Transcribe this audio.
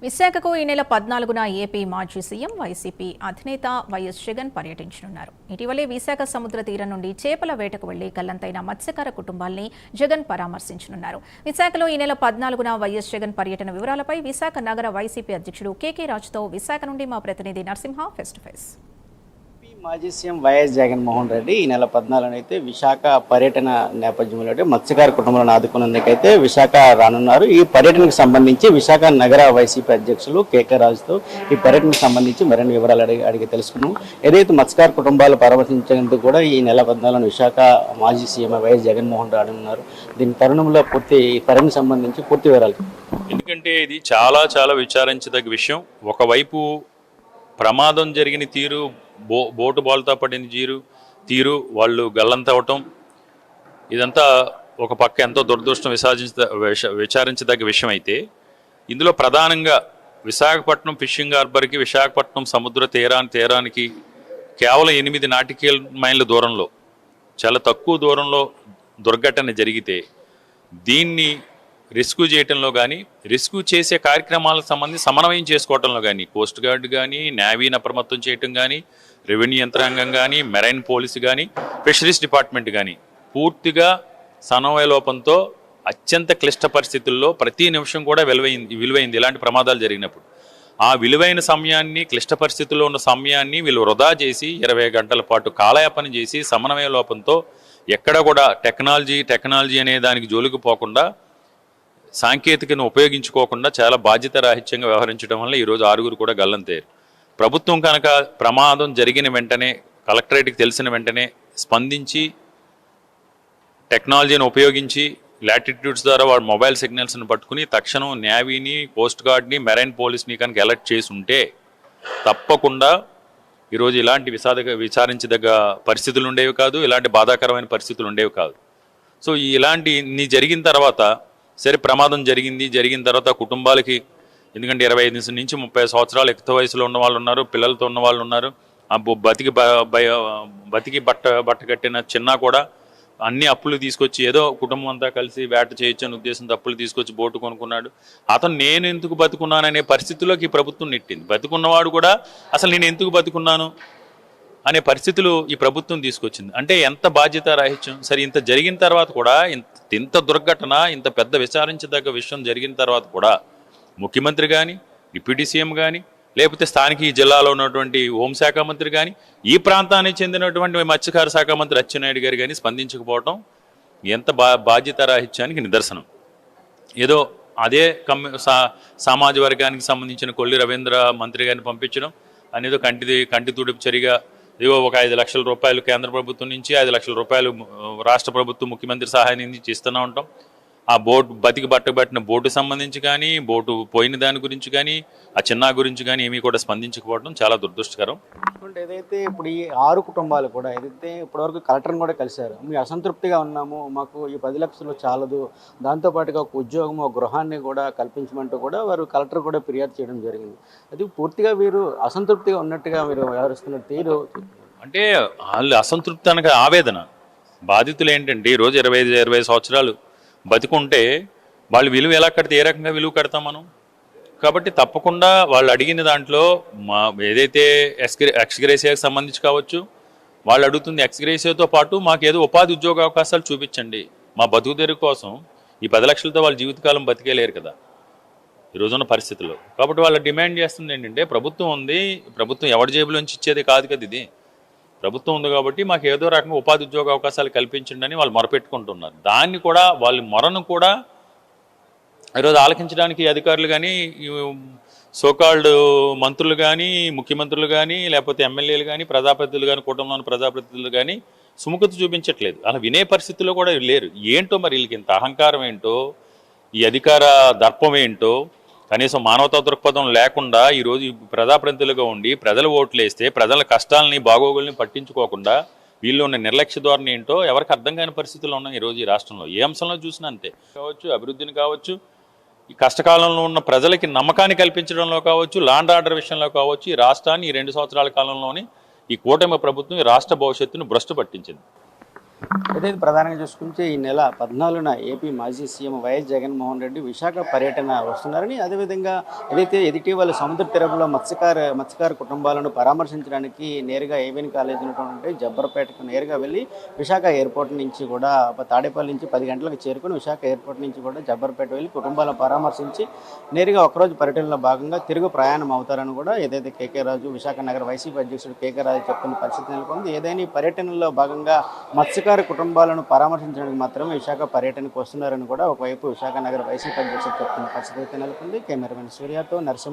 విశాఖకు ఈ నెల 14న ఏపీ మాజీ సీఎం వైసీపీ అధినేత వైఎస్ జగన్ పర్యటించనున్నారు. ఇటీవలే విశాఖ సముద్ర తీరం నుండి చేపల వేటకు వెళ్లి గల్లంతైన మత్స్యకార కుటుంబాల్ని జగన్ పరామర్శించనున్నారు. విశాఖలో ఈ నెల 14న వైఎస్ జగన్ పర్యటన వివరాలపై విశాఖ నగర వైసీపీ అధ్యక్షుడు కేకే రాజుతో విశాఖ నుండి మా ప్రతినిధి నరసింహ ఫేస్ టు ఫేస్. మాజీ సీఎం వైఎస్ జగన్మోహన్ రెడ్డి ఈ నెల 14న అయితే విశాఖ పర్యటన నేపథ్యంలో మత్స్యకార కుటుంబాలను ఆదుకునేందుకైతే విశాఖ రానున్నారు. ఈ పర్యటనకు సంబంధించి విశాఖ నగర వైసీపీ అధ్యక్షులు కేకే రాజుతో ఈ పర్యటనకు సంబంధించి మరిన్ని వివరాలు అడిగి తెలుసుకున్నాం. ఏదైతే మత్స్యకార కుటుంబాలు పరామర్శించేందుకు కూడా ఈ నెల 14న విశాఖ మాజీ సీఎం వైఎస్ జగన్మోహన్ రెడ్డి రానున్నారు. దీని తరుణంలో ఈ పర్యటనకు సంబంధించి పూర్తి వివరాలు. ఎందుకంటే ఇది చాలా చాలా విచారించదగ్గ విషయం. ఒకవైపు ప్రమాదం జరిగిన తీరు, బోటు బాల్తో పడిన తీరు వాళ్ళు గల్లంతవటం, ఇదంతా ఒక పక్క ఎంతో దురదృష్టం విచారించదగ్గ విషయం. అయితే ఇందులో ప్రధానంగా విశాఖపట్నం ఫిషింగ్ హార్బర్కి, విశాఖపట్నం సముద్ర తీరానికి కేవలం 8 నాటికల్ మైళ్ళ దూరంలో, చాలా తక్కువ దూరంలో దుర్ఘటన జరిగితే దీన్ని రెస్క్యూ చేయటంలో కానీ, రెస్క్యూ చేసే కార్యక్రమాలకు సంబంధించి సమన్వయం చేసుకోవటంలో కానీ, కోస్ట్ గార్డ్ కానీ, నేవీని అప్రమత్తం చేయటం కానీ, రెవెన్యూ యంత్రాంగం కానీ, మెరైన్ పోలీసు కానీ, ఫిషరీస్ డిపార్ట్మెంట్ కానీ పూర్తిగా సమన్వయ లోపంతో అత్యంత క్లిష్ట పరిస్థితుల్లో ప్రతి నిమిషం కూడా విలువైంది ఇలాంటి ప్రమాదాలు జరిగినప్పుడు. ఆ విలువైన సమయాన్ని, క్లిష్ట పరిస్థితుల్లో ఉన్న సమయాన్ని వీళ్ళు వృధా చేసి 20 గంటల పాటు కాలయాపన చేసి సమన్వయ లోపంతో ఎక్కడ కూడా టెక్నాలజీ అనే దానికి జోలికి పోకుండా, సాంకేతికను ఉపయోగించుకోకుండా చాలా బాధ్యతారాహిత్యంగా వ్యవహరించడం వల్ల ఈరోజు 6 కూడా గల్లంతయ్యారు. ప్రభుత్వం కనుక ప్రమాదం జరిగిన వెంటనే, కలెక్టరేట్కి తెలిసిన వెంటనే స్పందించి టెక్నాలజీని ఉపయోగించి లాటిట్యూడ్స్ ద్వారా వాడు మొబైల్ సిగ్నల్స్ని పట్టుకుని తక్షణం నేవీని, కోస్ట్ గార్డ్ని, మెరైన్ పోలీస్ని కనుక అలర్ట్ చేసి ఉంటే తప్పకుండా ఈరోజు ఇలాంటి విచారించదగ్గ పరిస్థితులు ఉండేవి కాదు, ఇలాంటి బాధాకరమైన పరిస్థితులు ఉండేవి కాదు. సో ఇలాంటి జరిగిన తర్వాత, సరే ప్రమాదం జరిగిన తర్వాత కుటుంబాలకి, ఎందుకంటే 25 నుంచి 30 సంవత్సరాలు ఎక్కువ వయసులో ఉన్న వాళ్ళు ఉన్నారు, పిల్లలతో ఉన్న వాళ్ళు ఉన్నారు. ఆ బతికి బట్ట కట్టిన చిన్న కూడా అన్ని అప్పులు తీసుకొచ్చి, ఏదో కుటుంబం అంతా కలిసి వేట చేయొచ్చు అనే ఉద్దేశంతో అప్పులు తీసుకొచ్చి బోటు కొనుక్కున్నాడు. అతను నేను ఎందుకు బతుకున్నాననే పరిస్థితుల్లోకి ఈ ప్రభుత్వం నెట్టింది. బతుకున్నవాడు కూడా అసలు నేను ఎందుకు బతుకున్నాను అనే పరిస్థితులు ఈ ప్రభుత్వం తీసుకొచ్చింది. అంటే ఎంత బాధ్యత రాహిత్యం. సరే, ఇంత జరిగిన తర్వాత కూడా, ఇంత దుర్ఘటన, ఇంత పెద్ద విచారించదగ్గ విషయం జరిగిన తర్వాత కూడా ముఖ్యమంత్రి కానీ, డిప్యూటీ సీఎం కానీ, లేకపోతే స్థానిక ఈ జిల్లాలో ఉన్నటువంటి హోంశాఖ మంత్రి కానీ, ఈ ప్రాంతానికి చెందినటువంటి మత్స్యకార శాఖ మంత్రి అచ్చెన్నాయుడు గారు కానీ స్పందించకపోవడం ఎంత బాధ్యతారాహిత్యానికి నిదర్శనం. ఏదో అదే సమాజ వర్గానికి సంబంధించిన కొల్లి రవీంద్ర మంత్రి గారిని పంపించడం అనేది కంటి తుడుపు చర్యగా, ఇదిగో ఒక 5 లక్షల రూపాయలు కేంద్ర ప్రభుత్వం నుంచి, 5 లక్షల రూపాయలు రాష్ట్ర ప్రభుత్వం ముఖ్యమంత్రి సహాయం నుంచి ఇస్తూనే ఉంటాం. ఆ బతికి బట్టబట్టిన బోటు సంబంధించి కానీ, బోటు పోయిన దాని గురించి కానీ, ఆ చిన్న గురించి కానీ ఏమీ కూడా స్పందించకపోవడం చాలా దురదృష్టకరం. ఏదైతే ఇప్పుడు ఈ 6 కుటుంబాలు కూడా ఏదైతే ఇప్పటివరకు కలెక్టర్ని కూడా కలిశారు, మేము అసంతృప్తిగా ఉన్నాము, మాకు ఈ 10 లక్షలు చాలదు, దాంతోపాటుగా ఒక ఉద్యోగం, ఒక గృహాన్ని కూడా కల్పించమంటూ కూడా వారు కలెక్టర్ కూడా ఫిర్యాదు చేయడం జరిగింది. అది పూర్తిగా వీరు అసంతృప్తిగా ఉన్నట్టుగా మీరు వ్యవహరిస్తున్న తీరు, అంటే వాళ్ళు అసంతృప్తి అనగా ఆవేదన. బాధితులు ఏంటంటే ఈరోజు 25 సంవత్సరాలు బతికుంటే వాళ్ళు విలువ ఎలా కడితే, ఏ రకంగా విలువ కడతాం మనం. కాబట్టి తప్పకుండా వాళ్ళు అడిగిన దాంట్లో ఏదైతే ఎక్స్గ్రేసియాకి సంబంధించి కావచ్చు, వాళ్ళు అడుగుతుంది ఎక్స్గ్రేసియాతో పాటు మాకు ఏదో ఉపాధి ఉద్యోగ అవకాశాలు చూపించండి, మా బతుకుదెరుగు కోసం. ఈ 10 లక్షలతో వాళ్ళ జీవితకాలం బతికేలేరు కదా ఈ రోజున్న పరిస్థితుల్లో. కాబట్టి వాళ్ళు డిమాండ్ చేస్తుంది ఏంటంటే, ప్రభుత్వం ఉంది, ప్రభుత్వం ఎవరి జేబులోంచి ఇచ్చేది కాదు కదా, ఇది ప్రభుత్వం ఉంది కాబట్టి మాకు ఏదో రకంగా ఉపాధి ఉద్యోగ అవకాశాలు కల్పించండి అని వాళ్ళు మొరపెట్టుకుంటున్నారు. దాన్ని కూడా, వాళ్ళ మొరను కూడా ఈరోజు ఆలకించడానికి అధికారులు కానీ, సోకాల్డ్ మంత్రులు కానీ, ముఖ్యమంత్రులు కానీ, లేకపోతే ఎమ్మెల్యేలు కానీ, ప్రజాప్రతినిధులు కానీ, కుటుంబంలోని ప్రజాప్రతినిధులు కానీ సుముఖత చూపించట్లేదు. అలా వినే పరిస్థితుల్లో కూడా లేరు. ఏంటో మరి వీళ్ళకి ఇంత అహంకారం ఏంటో, ఈ అధికార దర్పం ఏంటో, కనీసం మానవతా దృక్పథం లేకుండా ఈరోజు ప్రజాప్రతినిధులుగా ఉండి ప్రజలు ఓట్లు వేస్తే ప్రజల కష్టాలని, బాగోగుల్ని పట్టించుకోకుండా వీళ్ళు ఉన్న నిర్లక్ష్య ధోరణి ఏంటో ఎవరికి అర్థం కాని పరిస్థితులు ఉన్నాయి ఈరోజు ఈ రాష్ట్రంలో. ఏ అంశంలో చూసినా అంతే కావచ్చు, అభివృద్ధిని కావచ్చు, ఈ కష్టకాలంలో ఉన్న ప్రజలకి నమ్మకాన్ని కల్పించడంలో కావచ్చు, లాండ్ ఆర్డర్ విషయంలో కావచ్చు, ఈ రాష్ట్రాన్ని ఈ 2 సంవత్సరాల కాలంలోని ఈ కూటమి ప్రభుత్వం ఈ రాష్ట్ర భవిష్యత్తును భ్రష్టు పట్టించింది. ఏదైతే ప్రధానంగా చూసుకుంటే ఈ నెల 14న ఏపీ మాజీ సీఎం వైఎస్ జగన్మోహన్ రెడ్డి విశాఖ పర్యటన వస్తున్నారని, అదేవిధంగా ఏదైతే ఇటీవల సముద్ర తీరంలో మత్స్యకార కుటుంబాలను పరామర్శించడానికి నేరుగా ఏవిఎన్ కాలేజ్ ఉన్నటువంటి జబ్బర్పేటకు నేరుగా వెళ్ళి విశాఖ ఎయిర్పోర్ట్ నుంచి కూడా తాడేపల్లి నుంచి 10 గంటలకు చేరుకుని విశాఖ ఎయిర్పోర్ట్ నుంచి కూడా జబ్బర్పేట వెళ్ళి కుటుంబాలను పరామర్శించి నేరుగా ఒకరోజు పర్యటనలో భాగంగా తిరుగు ప్రయాణం అవుతారని కూడా ఏదైతే కేకే రాజు విశాఖ నగర వైసీపీ అధ్యక్షుడు కేకే రాజు చెప్తున్న పరిస్థితి నెలకొంది. ఏదైనా ఈ పర్యటనలో భాగంగా మత్స్యకార కుటుంబాలను పరామర్శించడానికి మాత్రమే విశాఖ పర్యటనకు వస్తున్నారని కూడా ఒకవైపు విశాఖ నగర వైసీపీ అధ్యక్షుడు చెప్తున్న పరిస్థితి అయితే నెలకొంది. కెమెరామెన్ సూర్యతో నరసింహ.